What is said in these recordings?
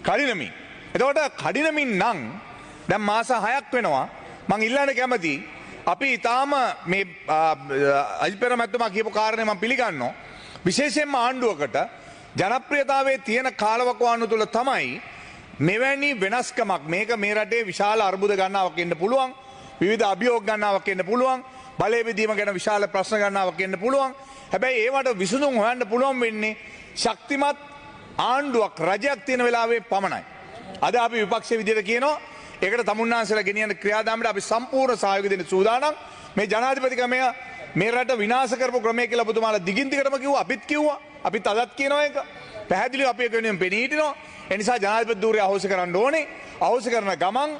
කඩිනමින්. එතකොට කඩිනමින් නම් දැන් මාස 6ක් වෙනවා. මං ඉල්ලන්න කැමති අපි ඊටාම මේ අජිත් පෙරමැතිතුමා කියපු කාරණේ මම පිළිගන්නවා. විශේෂයෙන්ම ආණ්ඩුවකට ජනප්‍රියතාවයේ තියෙන කාලවකවානුව තුළ තමයි මෙවැනි වෙනස්කමක් මේක මේ රටේ විශාල අර්බුද ගණනාවක් එන්න පුළුවන්. විවිධ අභියෝග ගණනාවක් එන්න පුළුවන්. බලය බෙදීම ගැන විශාල ප්‍රශ්න ගණනාවක් එන්න පුළුවන්. හැබැයි ඒවට විසඳුම් හොයන්න පුළුවන් වෙන්නේ ශක්තිමත් ආණ්ඩුවක් රජයක් තියෙන වෙලාවේ පමණයි. අද අපි විපක්ෂයේ විදිහට කියනවා ඒකට තමුන්නාන්සලා ගෙනියන ක්‍රියාදාමයට අපි සම්පූර්ණ සහයෝගය දෙන්න සූදානම්. මේ ජනාධිපතිකමය මේ රට විනාශ කරපු ක්‍රමය කියලා ඔබතුමාලා දිගින් දිගටම කිව්වා. අපිත් කිව්වා. අපිත් අදත් කියනවා ඒක. පැහැදිලිව අපි ඒක වෙනුවෙන් පෙනී හිටිනවා. ඒ නිසා ජනාධිපති ධූරය අහෝසි කරන්න ඕනේ. අහෝසි කරන ගමන්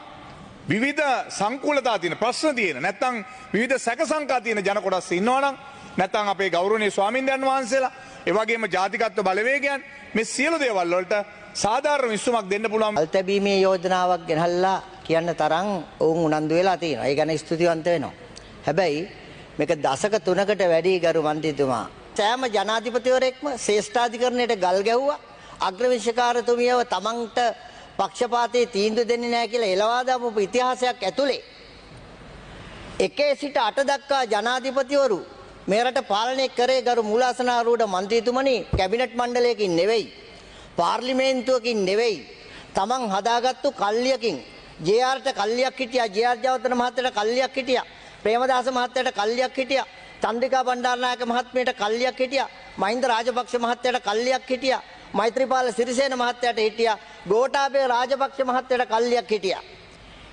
විවිධ සංකූලතා තියෙන ප්‍රශ්න තියෙන නැත්නම් විවිධ සැක සංකා තියෙන ජන කොටස් ඉන්නවනම් නැත්නම් අපේ ගෞරවනීය ස්වාමින්දයන් වහන්සේලා ඒ වගේම ජාතිකත්ව බලවේගයන් මේ සියලු දේවල් වලට සාධාරණ විසඳුමක් දෙන්න පුළුවන්. අල්තබීමේ යෝජනාවක් ගෙනල්ලා කියන්න තරම් ඔවුන් උනන්දු වෙලා තියෙනවා. ඒ ගැන ස්තුතිවන්ත වෙනවා. හැබැයි මේක දශක 3කට වැඩි ගරු මන්ත්‍රීතුමා සෑම ජනාධිපතිවරයෙක්ම ශ්‍රේෂ්ඨාධිකරණයට ගල් ගැහුවා. අග්‍රවිශකාරතුමියව තමන්ට පක්ෂපාතයේ තීන්දුව දෙන්නේ නැහැ කියලා එළවා දාපු ඉතිහාසයක් ඇතුලේ 1 සිට 8 දක්වා ජනාධිපතිවරු මේ රට පාලනය කරේ ගරු මූලාසනාරූඪ මන්ත්‍රීතුමනි කැබිනට් මණ්ඩලයකින් නෙවෙයි පාර්ලිමේන්තුවකින් නෙවෙයි තමන් හදාගත්තු කල්ලියකින් ජේ.ආර්.ට කල්ලියක් හිටියා ජේ.ආර්. ජයවර්ධන මහත්තයාට කල්ලියක් හිටියා ප්‍රේමදාස මහත්තයාට කල්ලියක් හිටියා චන්ද්‍රිකා බණ්ඩාරනායක මහත්මියට කල්ලියක් හිටියා මහින්ද රාජපක්ෂ මහත්තයාට කල්ලියක් හිටියා මෛත්‍රීපාල සිරිසේන මහත්තයාට හිටියා ගෝඨාභය රාජපක්ෂ මහත්තයාට කල්ලියක් හිටියා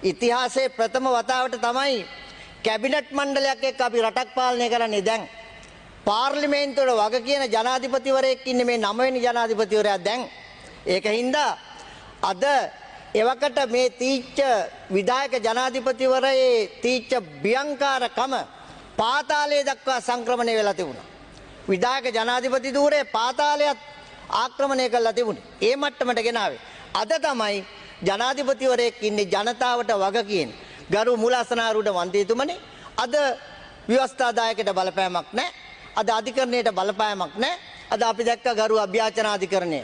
ඉතිහාසයේ ප්‍රථම වතාවට තමයි කැබිනට් මණ්ඩලයක් එක්ක අපි රටක් පාලනය කරන්නේ දැන් පාර්ලිමේන්තුවට වග කියන ජනාධිපතිවරයෙක් ඉන්නේ මේ 9 වෙනි ජනාධිපතිවරයා දැන් ඒකින්ද අද එවකට මේ තීච්ඡ විධායක ජනාධිපතිවරයේ තීච්ඡ බියංකාරකම පාතාලයේ දක්වා සංක්‍රමණය වෙලා තිබුණා විධායක ජනාධිපති ධූරයේ පාතාලයත් ආක්‍රමණය කළා තිබුණේ. ඒ මට්ටමට ගෙනාවේ. අද තමයි ජනාධිපතිවරයෙක් ඉන්නේ ජනතාවට වග කියන්නේ. ගරු මූලාසනාරූඪ මන්ත්‍රීතුමනි අද ව්‍යවස්ථාදායකයට බලපෑමක් නැහැ. අද අධිකරණයට බලපෑමක් නැහැ. අද අපි දැක්ක ගරු අභ්‍යාචන අධිකරණය.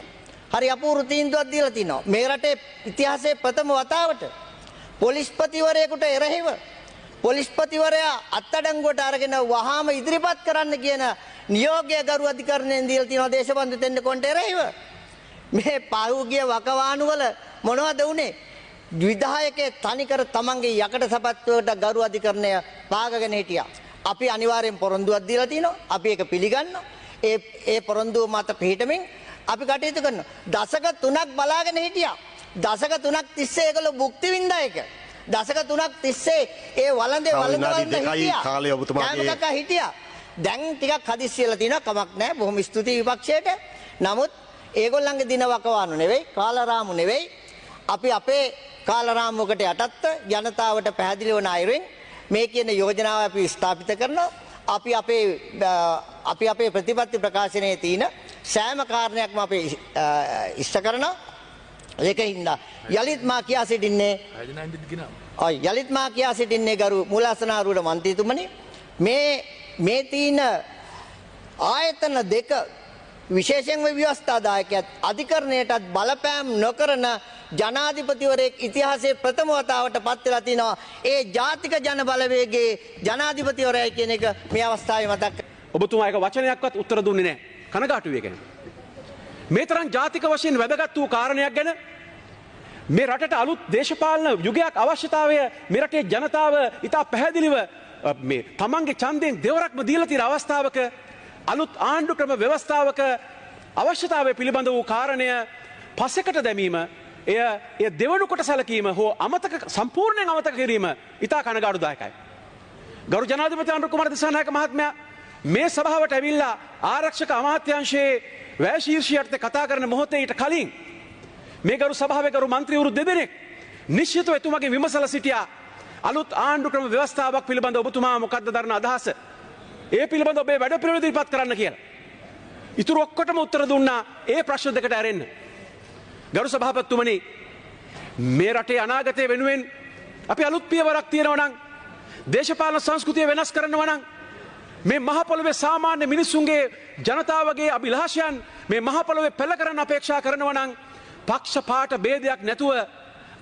හරි අපූර්ව තීන්දුවක් දීලා තිනවා. මේ රටේ ඉතිහාසයේ ප්‍රථම වතාවට පොලිස්පතිවරයෙකුට එරෙහිව පොලිස්පතිවරයා අත්අඩංගුවට අරගෙන වහාම ඉදිරිපත් කරන්න කියන නියෝගය ගරු අධිකරණයෙන් දීලා තියෙනවා දේශබන්දු තෙන්නකොන්ට එරෙහිව. මේ පහුගිය වකවානුවල මොනවද වුනේ? විධායකයේ තනිකර තමන්ගේ යකඩ සපත්තුවට ගරු අධිකරණය පාගගෙන හිටියා. අපි අනිවාර්යෙන් පොරොන්දුවක් දීලා තිනවා. අපි ඒක පිළිගන්නවා. ඒ පොරොන්දුව මත පිළිටමින් අපි කටයුතු කරනවා. දශක 3ක් බලාගෙන හිටියා. දශක 3ක් තිස්සේ ඒගොල්ලෝ භුක්ති විඳා එක. දශක 3ක් තිස්සේ ඒ වළඳේ හිටියා. දැන් ටිකක් හදිස්සියලා තිනවා කමක් නැහැ. බොහොම ස්තුතියි විපක්ෂයට. නමුත් ඒගොල්ලන්ගේ දින වකවානු නෙවෙයි, කාලරාමු නෙවෙයි. අපි අපේ කාලරාමුවකට යටත්ව ජනතාවට පැහැදිලි වන අයුරින් මේ කියන යෝජනාව අපි ස්ථාපිත කරනවා. අපි අපේ ප්‍රතිපත්ති ප්‍රකාශනයේ තියෙන සෑම කාරණයක්ම අපි ඉෂ්ට කරනවා. ඒකින්ද යලිත් මා කියා සිටින්නේ ගරු මූලාසනාරූඪ මන්ත්‍රීතුමනි මේ තියෙන ආයතන දෙක විශේෂයෙන්ම ව්‍යවස්ථාදායකයත් අධිකරණයටත් බලපෑම් නොකරන ජනාධිපතිවරයෙක් ඉතිහාසයේ ප්‍රථම වතාවට පත් වෙලා තිනවා. ඒ ජාතික ජන බලවේගයේ ජනාධිපතිවරයයි කියන එක මේ අවස්ථාවේ මතක් කරගන්න. ඔබතුමා එක වචනයක්වත් උත්තර දුන්නේ නැහැ. කනගාටුවේ ගැන. මේ තරම් ජාතික වශයෙන් වැදගත් වූ කාරණයක් ගැන මේ රටට අලුත් දේශපාලන යුගයක් අවශ්‍යතාවය මේ රටේ ජනතාව ඉතා පැහැදිලිව මේ තමන්ගේ ඡන්දයෙන් දෙවරක්ම දීලා තියෙන අවස්ථාවක අලුත් ආණ්ඩු ක්‍රම ව්‍යවස්ථාවක අවශ්‍යතාවය පිළිබඳ වූ කාරණය පසෙකට දැමීම එය දෙවනු කොට සැලකීම හෝ සම්පූර්ණයෙන් අමතක කිරීම ඉතා කනගාටුදායකයි. ගරු ජනාධිපති අනුර කුමාර දිසානායක මහත්මයා මේ සභාවට ඇවිල්ලා ආරක්ෂක අමාත්‍යාංශයේ වැය ශීර්ෂයට කතා කරන මොහොතේ ඊට කලින් මේ ගරු සභාවේ ගරු මන්ත්‍රීවරු දෙදෙනෙක් නිශ්චිතව එතුමාගේ විමසලා සිටියා අලුත් ආණ්ඩු ක්‍රම ව්‍යවස්ථාවක් පිළිබඳ ඔබතුමා මොකක්ද දරන අදහස? ඒ පිළිබඳ ඔබේ වැඩ පිළිවෙල ඉදිරිපත් කරන්න කියලා. ඉතුරු ඔක්කොටම උත්තර දුන්නා ඒ ප්‍රශ්න දෙකට ඇරෙන්න. ගරු සභාපතිතුමනි මේ රටේ අනාගතය වෙනුවෙන් අපි අලුත් පියවරක් තියෙනවා නම් දේශපාලන සංස්කෘතිය වෙනස් කරනවා නම් මේ මහ පොළොවේ සාමාන්‍ය මිනිසුන්ගේ ජනතාවගේ අභිලාෂයන් මේ මහ පොළොවේ පෙළ කරන්න අපේක්ෂා කරනවා නම් පක්ෂපාත ભેදයක් නැතුව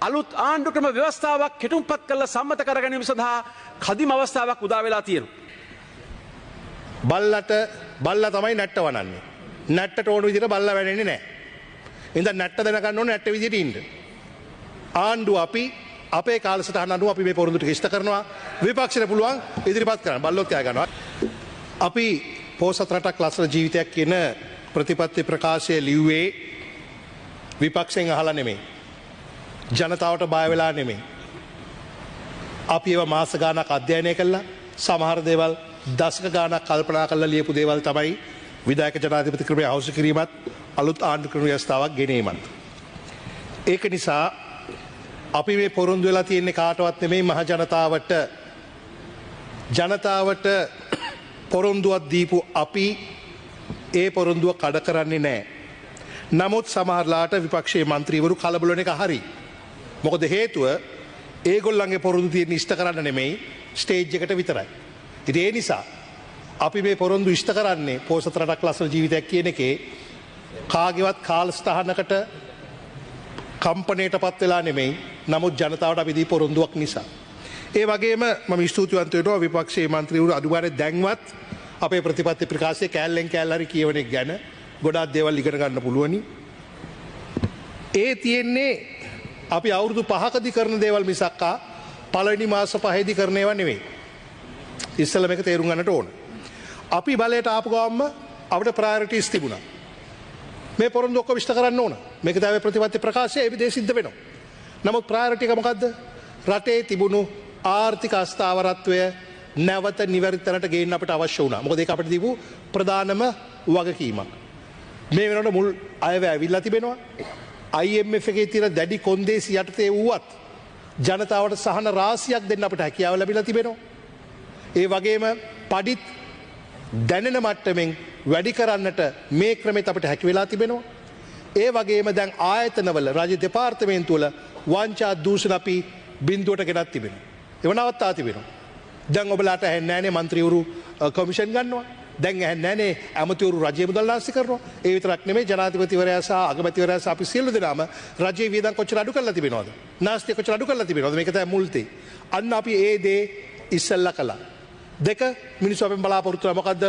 අලුත් ආණ්ඩු ක්‍රම ව්‍යවස්ථාවක් කෙටුම්පත් කළ සම්මත කර ගැනීම සඳහා කදිම අවස්ථාවක් උදා වෙලා තියෙනවා. බල්ලා තමයි නැට්ට වනන්නේ. නැට්ටට ඕන විදිහට බල්ලා වැඩෙන්නේ නැහැ. එහෙනම් නැට්ට දැනගන්න ඕනේ නැට්ට විදිහට ඉන්න. ආණ්ඩුව අපි අපේ කාලසටහන අනුව අපි මේ පොරොන්දු ටික ඉෂ්ට කරනවා. විපක්ෂයට පුළුවන් ඉදිරිපත් කරන්න. බල්ලොත් කෑ ගන්නවා. අපි පොසත් රටක් ලස්සන ජීවිතයක් කියන ප්‍රතිපත්ති ප්‍රකාශය ලිව්වේ විපක්ෂයෙන් අහලා නෙමෙයි. ජනතාවට බය වෙලා නෙමෙයි. අපි ඒවා මාස ගාණක් අධ්‍යයනය කළා. සමහර දේවල් දශක ගාණක් කල්පනා කරලා ලියපු දේවල් තමයි විධායක ජනාධිපති ක්‍රමය අවශ්‍ය කිරීමත් අලුත් ආණ්ඩු ක්‍රම ව්‍යවස්ථාවක් ගෙනීමත්. ඒක නිසා අපි මේ පොරොන්දු වෙලා තියෙන්නේ කාටවත් නෙමෙයි මහ ජනතාවට පොරොන්දුවක් දීපු අපි ඒ පොරොන්දුව කඩ කරන්නේ නැහැ. නමුත් සමහරලාට විපක්ෂයේ മന്ത്രിවරු කලබල වෙන එක හරි. මොකද හේතුව ඒගොල්ලන්ගේ පොරොන්දු තියෙන ඉෂ්ට කරන්න නෙමෙයි ස්ටේජ් එකට විතරයි. ඉතින් ඒ නිසා අපි මේ පොරොන්දු ඉෂ්ට කරන්නේ පොසත් රටක් ලස්සන ජීවිතයක් කියන එකේ කාගේවත් කාලස්ථානකට කම්පණයටපත් වෙලා නෙමෙයි. නමුත් ජනතාවට අපි දී පොරොන්දුවක් නිසා. ඒ වගේම මම ස්තුතිවන්ත වෙනවා විපක්ෂයේ മന്ത്രിවරු අදුගානේ දැන්වත් අපේ ප්‍රතිපත්ති ප්‍රකාශයේ කෑල්ලෙන් කෑල්ල හරි කියවන එක ගැන ගොඩාක් දේවල් ඉගෙන ගන්න පුළුවනි. ඒ තියෙන්නේ අපි අවුරුදු 5කදී කරන දේවල් මිසක්කා පළවෙනි මාස 5ේදී කරන ඒවා නෙවෙයි. ඉස්සෙල්ලා මේක තේරුම් ගන්නට ඕන. අපි බලයට ආපු ගමන්ම අපිට ප්‍රයොරිටිස් තිබුණා. මේ පොරොන්දු ඔක්කොම ඉෂ්ට කරන්න ඕන. මේක තමයි ප්‍රතිපත්ති ප්‍රකාශය ඒ විදිහට සිද්ධ වෙනවා. නමුත් ප්‍රයොරිටි එක මොකද්ද? රටේ තිබුණු ආර්ථික අස්ථාවරත්වය නැවත නිවැරදි තැනට ගේන්න අපිට අවශ්‍ය වුණා. මොකද ඒක අපිට දීපු ප්‍රධානම වගකීමක්. මේ වෙනකොට මුල් අයවැය ඇවිල්ලා තිබෙනවා. IMF එකේ තියෙන දැඩි කොන්දේසි යටතේ වුවත් ජනතාවට සහන රාශියක් දෙන්න අපිට හැකියාව ලැබිලා තිබෙනවා. ඒ වගේම පඩිත් දැනෙන මට්ටමින් වැඩි කරන්නට මේ ක්‍රමෙත් අපිට හැකි වෙලා තිබෙනවා. ඒ වගේම දැන් ආයතනවල රාජ්‍ය දෙපාර්තමේන්තුවල වංචා දූෂණ අපි බිඳුවට ගෙනත් තිබෙනවා. ඒව නවත්තා තිබෙනවා. දැන් ඔබලාට ඇහෙන්නේ නැහනේ മന്ത്രിවරු කොමිෂන් ගන්නවා. දැන් ඇහෙන්නේ නැහනේ ඇමතිවරු රජයේ මුදල් නාස්ති කරනවා. ඒ විතරක් නෙමෙයි ජනාධිපතිවරයා සහ අගමැතිවරයා සහ අපි සියලු දෙනාම රජයේ වියදම් කොච්චර අඩු කරලා තිබෙනවද? නාස්තිය කොච්චර අඩු කරලා තිබෙනවද? මේක තමයි මුල් තේ. අන්න අපි ඒ දේ ඉස්සෙල්ලා කළා. දෙක මිනිස්සු අපෙන් බලාපොරොත්තු වෙනවා මොකද්ද?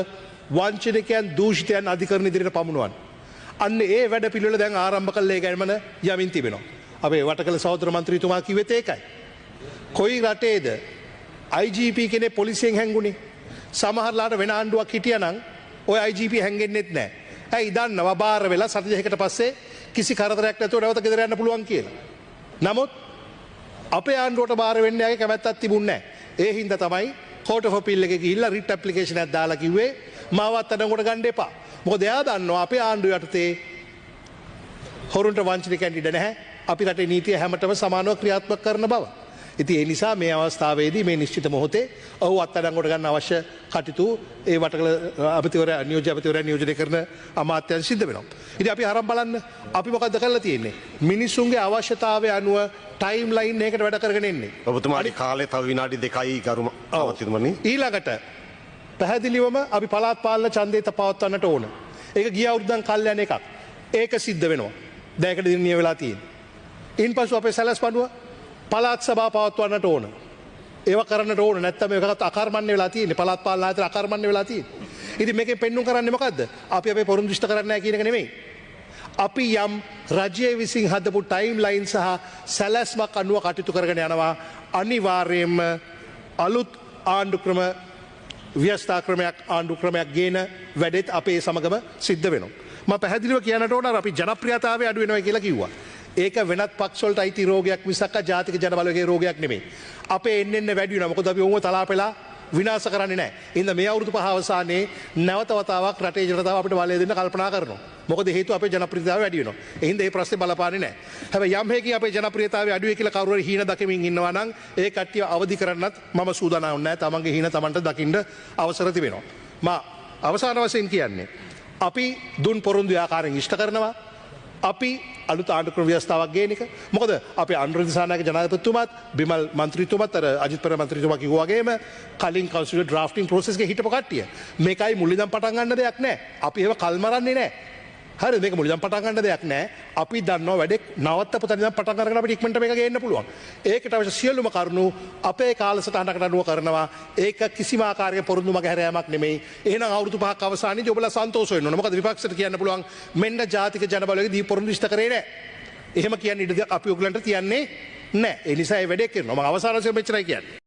වංචනිකයන් දූෂිතයන් අධිකරණ ඉදිරියට පමුණුවන්න. අන්න ඒ වැඩ පිළිවෙල දැන් ආරම්භ කළේ ඒ ගැනම යමින් තිබෙනවා. අපේ වටකල සහෝදර මන්ත්‍රීතුමා කිව්වෙත් ඒකයි. කොයි රටේද IGP කෙනෙක් පොලිසියෙන් හැංගුණේ? සමහරලාට වෙන ආණ්ඩුවක් හිටියනම් ඔය IGP හැංගෙන්නෙත් නැහැ. ඇයි දන්නවා බාර වෙලා සති දෙකකට පස්සේ කිසි කරදරයක් නැතුව නැවත ගෙදර යන්න පුළුවන් කියලා. නමුත් අපේ ආණ්ඩුවට බාර වෙන්න යාගේ කැමැත්තක් තිබුණේ නැහැ. ඒ හින්දා තමයි කෝට් ඔෆ් අපීල් එකේ ගිහිල්ලා රිට් ඇප්ලිකේෂන් එකක් දාලා කිව්වේ මාවත් අඩංගුවට ගන්න එපා. මොකද එයා දන්නවා අපේ ආණ්ඩුව යටතේ හොරුන්ට වංචනිකයන් ඉඩ නැහැ. අපි රටේ නීතිය හැමතෙම සමානව ක්‍රියාත්මක කරන බව. ඉතින් ඒ නිසා මේ අවස්ථාවේදී මේ නිශ්චිත මොහොතේ ඔහු අත්අඩංගුවට ගන්න අවශ්‍ය කටයුතු ඒ වටකල අමාත්‍යවරයා නියෝජනය කරන අමාත්‍යයන් සිද්ධ වෙනවා. ඉතින් අපි අරන් බලන්න අපි මොකද්ද කරලා තියෙන්නේ? මිනිසුන්ගේ අවශ්‍යතාවය අනුව ටයිම් ලයින් එකකට වැඩ කරගෙන ඉන්නේ. ඔබතුමාගේ කාලේ තව විනාඩි 2යි ගරු අමාත්‍යතුමනි. ඊළඟට පැහැදිලිවම අපි පළාත් පාලන ඡන්දය පවත්වන්නට ඕන. ඒක ගිය අවුරුද්දන් කල් යන එකක්. ඒක සිද්ධ වෙනවා. දැන් ඒකට දිනිය වෙලා තියෙන්නේ. ඉන්පසු අපේ සැලැස්පඩුව පළාත් සභාව පවත්වන්නට ඕන. ඒව කරන්නට ඕන. නැත්නම් මේකත් අකර්මණ්‍ය වෙලා තියෙන්නේ. පළාත් පාලන ආයතන අකර්මණ්‍ය වෙලා තියෙන්නේ. ඉතින් මේකෙන් පෙන්눔 කරන්නේ මොකද්ද? අපි අපේ පොරොන්දු ඉෂ්ට කරන්නේ නැහැ කියන එක නෙමෙයි. අපි යම් රජයේ විසින් හදපු ටයිම් ලයින් සහ සැලැස්මක් අනුව කටයුතු කරගෙන යනවා. අනිවාර්යයෙන්ම අලුත් ආණ්ඩු ක්‍රම ව්‍යවස්ථා ක්‍රමයක් ආණ්ඩු ක්‍රමයක් ගේන වැඩෙත් අපේ සමගම සිද්ධ වෙනවා. මම පැහැදිලිව කියන්නට ඕන අපි ජනප්‍රියතාවය අඩු වෙනවා කියලා කිව්වා. ඒක වෙනත් පක්ෂවලට අයිති රෝගයක් මිසක් ජාතික ජනබලවේගයේ රෝගයක් නෙමෙයි. අපේ එන්න වැඩි වෙනවා. මොකද අපි උන්ව තලාපෙලා විනාශ කරන්නේ නැහැ. එහෙනම් මේ අවුරුදු 5 අවසානයේ නැවත වතාවක් රටේ ජනතාව අපිට බලය දෙන්න කල්පනා කරනවා. මොකද හේතුව අපේ ජනප්‍රියතාවය වැඩි වෙනවා. එහෙනම් මේ ප්‍රශ්නේ බලපාන්නේ නැහැ. හැබැයි යම් හේකින් අපේ ජනප්‍රියතාවය අඩු වෙයි කියලා කවුරු හරි හීන දකිමින් ඉන්නවා නම් ඒ කට්ටිය අවදි කරන්නත් මම සූදානම් නැහැ. තමන්ගේ හීන තමන්ට දකින්න අවසර තිබෙනවා. මා අවසාන වශයෙන් කියන්නේ අපි දුන් පොරොන්දු ආකාරයෙන් ඉෂ්ට කරනවා. අපි අලුත් ආණ්ඩු ක්‍රම ව්‍යවස්ථාවක් ගේන එක. මොකද අපේ අනුර දිසානායක ජනාධිපතිතුමාත් බිමල් මන්ත්‍රීතුමාත් අර අජිත් පෙරේරා මන්ත්‍රීතුමා කිව්වා වගේම කලින් කවුන්සිල් ඩ්‍රාෆ්ටිං ප්‍රොසෙස් එකේ හිටපු කට්ටිය මේකයි මුලින්දම පටන් ගන්න දෙයක් නැහැ. අපි ඒව කල්මරන්නේ නැහැ. හරි මේක මුලින්ම පටන් ගන්න දෙයක් නෑ. අපි දන්නවා වැඩේ නවත්තපු තැන ඉඳන් පටන් අරගෙන අපිට ඉක්මනට මේක ගේන්න පුළුවන්. ඒකට අවශ්‍ය සියලුම කරුණු අපේ කාලසටහනකට අනුව කරනවා. ඒක කිසිම ආකාරයක පොරොන්දු මගහැරෑමක් නෙමෙයි. එහෙනම් අවුරුදු 5ක් අවසානයේදී ඔබලා සන්තෝෂ වෙන්න ඕන. මොකද විපක්ෂයට කියන්න පුළුවන් මෙන්න ජාතික ජනබලවේගයේ දී පොරොන්දු ඉෂ්ට කරේ නෑ. එහෙම කියන්න ඉඩ අපි ඔයගලන්ට තියන්නේ නෑ. ඒ නිසා ඒ වැඩේ කරනවා. මම අවසාන වශයෙන් මෙච්චරයි කියන්නේ.